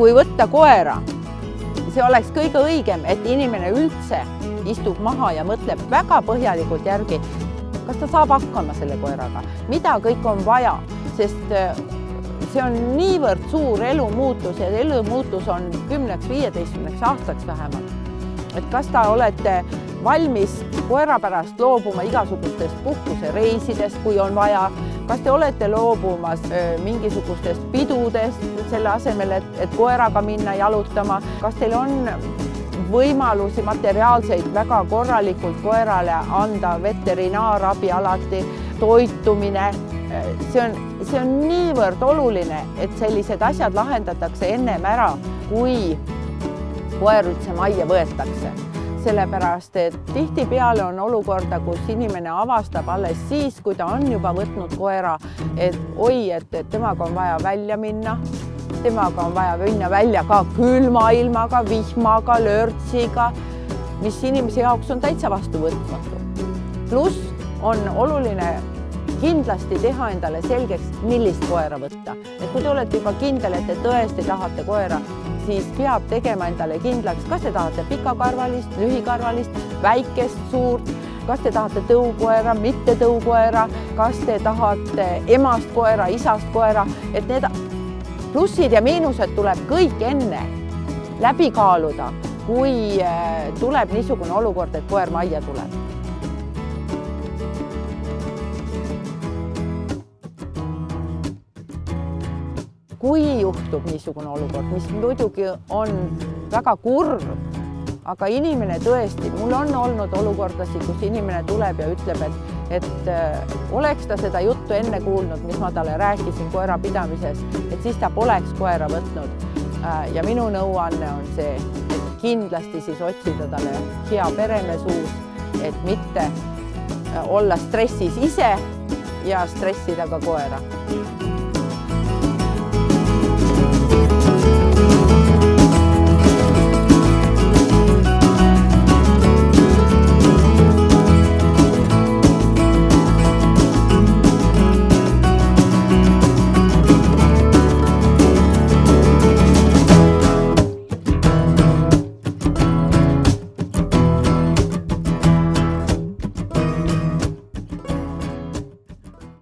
kui võtta koera. See oleks kõige õigem, et inimene üldse istub maha ja mõtleb väga põhjalikult järgi, kas ta saab hakkama selle koeraga, mida kõik on vaja, sest see on niivõrd suur elumuutus ja elumuutus on 10-15 aastaks vähemalt. Et kas ta olete valmis koera pärast loobuma igasugustest puhkusereisidest, kui on vaja, kas te olete loobumas mingisugustest pidudest selle asemel, et koeraga minna jalutama, kas teil on võimalusi materiaalseid väga korralikult koerale anda veterinaarabi alati, toitumine. See on niivõrd oluline, et sellised asjad lahendatakse ennem ära, kui koer üldse majja võetakse. Sellepärast, et tihtipeale on olukorda, kus inimene avastab alles siis, kui ta on juba võtnud koera, et oi, et temaga on vaja välja minna. Temaga on vaja minna välja ka külma ilmaga, vihmaga, lörtsiga, mis inimese jaoks on täitsa vastuvõtmatu. Pluss on oluline kindlasti teha endale selgeks, millist koera võtta. Et kui te olete juba kindel, et te tõesti tahate koera, siis peab tegema endale kindlaks, kas te tahate pikakarvalist, lühikarvalist, väikest, suurt, kas te tahate tõukoera, mitte tõukoera, kas te tahate emast koera, isast koera, et need plussid ja miinused tuleb kõik enne läbi kaaluda, kui tuleb niisugune olukord, et koer majja tuleb. Kui juhtub niisugune olukord, mis muidugi on väga kurb, aga inimene tõesti, mul on olnud olukordasi, kus inimene tuleb ja ütleb, et oleks ta seda juttu enne kuulnud, mis ma talle rääkisin koera pidamises, et siis ta poleks koera võtnud. Ja minu nõuanne on see, et kindlasti siis otsida talle hea peremesuus, et mitte olla stressis ise ja stressida ka koera.